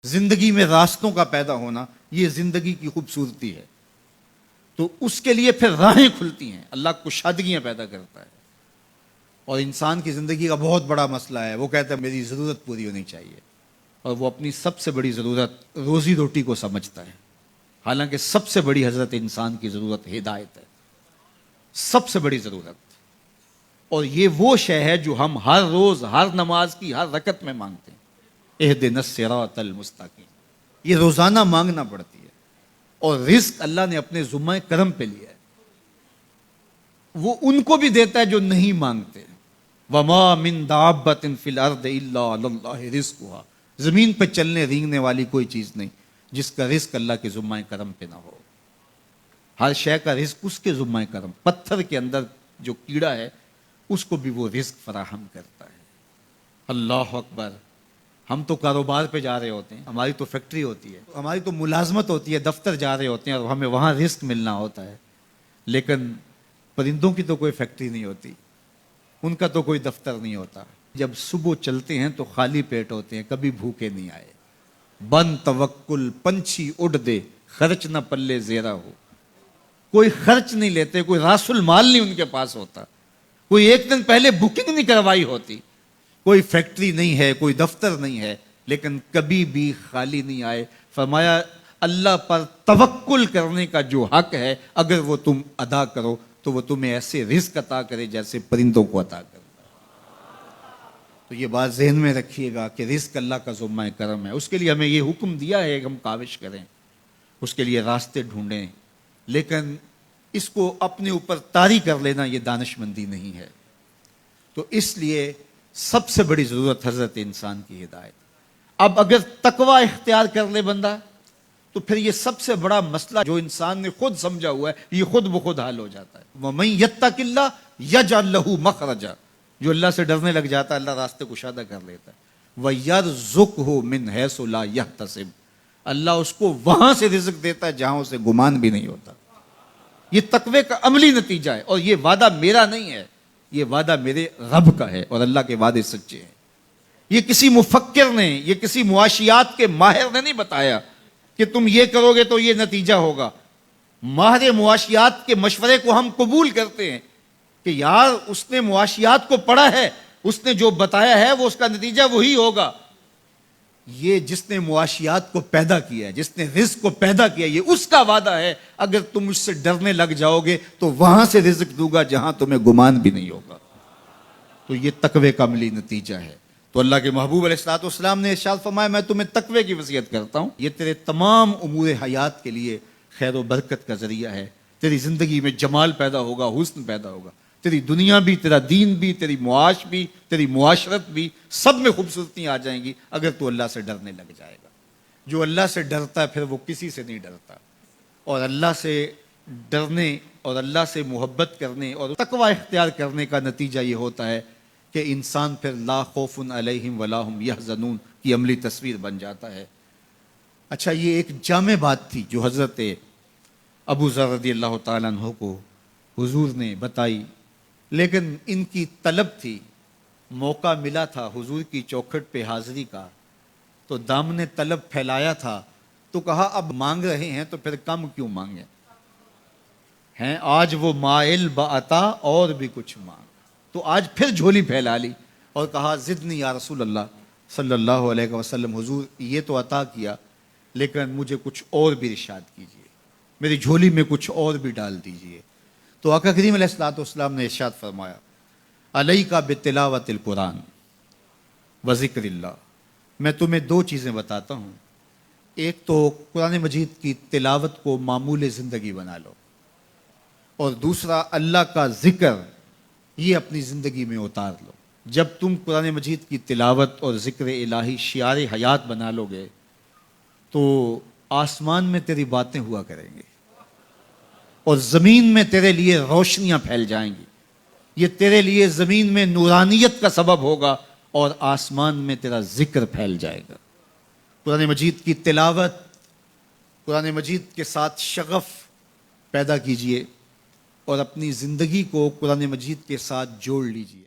زندگی میں راستوں کا پیدا ہونا یہ زندگی کی خوبصورتی ہے. تو اس کے لیے پھر راہیں کھلتی ہیں، اللہ کشادگیاں پیدا کرتا ہے. اور انسان کی زندگی کا بہت بڑا مسئلہ ہے، وہ کہتا ہے میری ضرورت پوری ہونی چاہیے، اور وہ اپنی سب سے بڑی ضرورت روزی روٹی کو سمجھتا ہے. حالانکہ سب سے بڑی حضرت انسان کی ضرورت ہدایت ہے، سب سے بڑی ضرورت. اور یہ وہ شے ہے جو ہم ہر روز ہر نماز کی ہر رکعت میں مانگتے ہیں، اہدنا الصراط المستقیم. یہ روزانہ مانگنا پڑتی ہے. اور رزق اللہ نے اپنے ذمہ کرم پہ لیا ہے، وہ ان کو بھی دیتا ہے جو نہیں مانگتے. وما من دابۃ فی الارض الا علی اللہ رزقها. زمین پہ چلنے رینگنے والی کوئی چیز نہیں جس کا رزق اللہ کے ذمہ کرم پہ نہ ہو. ہر شے کا رزق اس کے ذمہ کرم. پتھر کے اندر جو کیڑا ہے اس کو بھی وہ رزق فراہم کرتا ہے. اللہ اکبر. ہم تو کاروبار پہ جا رہے ہوتے ہیں، ہماری تو فیکٹری ہوتی ہے، ہماری تو ملازمت ہوتی ہے، دفتر جا رہے ہوتے ہیں اور ہمیں وہاں رزق ملنا ہوتا ہے. لیکن پرندوں کی تو کوئی فیکٹری نہیں ہوتی، ان کا تو کوئی دفتر نہیں ہوتا. جب صبح چلتے ہیں تو خالی پیٹ ہوتے ہیں، کبھی بھوکے نہیں آئے. بن توکل پنچھی اڑ دے، خرچ نہ پلے زیرہ ہو. کوئی خرچ نہیں لیتے، کوئی راس المال نہیں ان کے پاس ہوتا، کوئی ایک دن پہلے بکنگ نہیں کروائی ہوتی. کوئی فیکٹری نہیں ہے، کوئی دفتر نہیں ہے، لیکن کبھی بھی خالی نہیں آئے. فرمایا اللہ پر توکل کرنے کا جو حق ہے اگر وہ تم ادا کرو تو وہ تمہیں ایسے رزق عطا کرے جیسے پرندوں کو عطا کرے. تو یہ بات ذہن میں رکھیے گا کہ رزق اللہ کا ذمہ کرم ہے. اس کے لیے ہمیں یہ حکم دیا ہے کہ ہم کاوش کریں، اس کے لیے راستے ڈھونڈیں. لیکن اس کو اپنے اوپر طاری کر لینا یہ دانشمندی نہیں ہے. تو اس لیے سب سے بڑی ضرورت حضرت انسان کی ہدایت. اب اگر تقوی اختیار کر لے بندہ تو پھر یہ سب سے بڑا مسئلہ جو انسان نے خود سمجھا ہوا ہے یہ خود بخود حل ہو جاتا ہے. وَمَن يَتَّقِ اللَّهَ يَجْعَل لَّهُ مَخْرَجًا. جو اللہ سے ڈرنے لگ جاتا ہے اللہ راستے کشادہ کر لیتا ہے. وَيَرْزُقْهُ مِنْ حَيْثُ لَا يَحْتَسِبُ. اللہ اس کو وہاں سے رزق دیتا ہے جہاں اسے گمان بھی نہیں ہوتا. یہ تقوی کا عملی نتیجہ ہے. اور یہ وعدہ میرا نہیں ہے، یہ وعدہ میرے رب کا ہے، اور اللہ کے وعدے سچے ہیں. یہ کسی مفکر نے، یہ کسی معاشیات کے ماہر نے نہیں بتایا کہ تم یہ کرو گے تو یہ نتیجہ ہوگا. ماہر معاشیات کے مشورے کو ہم قبول کرتے ہیں کہ یار اس نے معاشیات کو پڑھا ہے، اس نے جو بتایا ہے وہ اس کا نتیجہ وہی ہوگا. یہ جس نے معاشیات کو پیدا کیا ہے، جس نے رزق کو پیدا کیا ہے، یہ اس کا وعدہ ہے. اگر تم اس سے ڈرنے لگ جاؤ گے تو وہاں سے رزق دوں گا جہاں تمہیں گمان بھی نہیں ہوگا. تو یہ تقوی کا عملی نتیجہ ہے. تو اللہ کے محبوب علیہ الصلوۃ والسلام نے ارشاد فرمایا میں تمہیں تقوی کی وصیت کرتا ہوں، یہ تیرے تمام امور حیات کے لیے خیر و برکت کا ذریعہ ہے. تیری زندگی میں جمال پیدا ہوگا، حسن پیدا ہوگا. تیری دنیا بھی، تیرا دین بھی، تیری معاش بھی، تیری معاشرت بھی، سب میں خوبصورتیاں آ جائیں گی اگر تو اللہ سے ڈرنے لگ جائے گا. جو اللہ سے ڈرتا ہے پھر وہ کسی سے نہیں ڈرتا. اور اللہ سے ڈرنے اور اللہ سے محبت کرنے اور تقوی اختیار کرنے کا نتیجہ یہ ہوتا ہے کہ انسان پھر لا خوف علیہم ولا هم یحزنون کی عملی تصویر بن جاتا ہے. اچھا، یہ ایک جامع بات تھی جو حضرت ابو ذر رضی اللہ تعالیٰ عنہ کو حضور نے بتائی، لیکن ان کی طلب تھی. موقع ملا تھا حضور کی چوکھٹ پہ حاضری کا تو دامن طلب پھیلایا تھا. تو کہا اب مانگ رہے ہیں تو پھر کم کیوں مانگیں ہیں. آج وہ مائل بعطا اور بھی کچھ مانگ. تو آج پھر جھولی پھیلا لی اور کہا زدنی یا رسول اللہ صلی اللہ علیہ وسلم. حضور یہ تو عطا کیا لیکن مجھے کچھ اور بھی ارشاد کیجئے، میری جھولی میں کچھ اور بھی ڈال دیجئے. تو آقا کریم علیہ الصلوۃ والسلام نے ارشاد فرمایا علیک بتلاوت القرآن و ذکر اللہ. میں تمہیں دو چیزیں بتاتا ہوں. ایک تو قرآن مجید کی تلاوت کو معمول زندگی بنا لو، اور دوسرا اللہ کا ذکر یہ اپنی زندگی میں اتار لو. جب تم قرآن مجید کی تلاوت اور ذکر الہی شعار حیات بنا لو گے تو آسمان میں تیری باتیں ہوا کریں گے اور زمین میں تیرے لیے روشنیاں پھیل جائیں گی. یہ تیرے لیے زمین میں نورانیت کا سبب ہوگا اور آسمان میں تیرا ذکر پھیل جائے گا. قرآن مجید کی تلاوت، قرآن مجید کے ساتھ شغف پیدا کیجئے اور اپنی زندگی کو قرآن مجید کے ساتھ جوڑ لیجئے.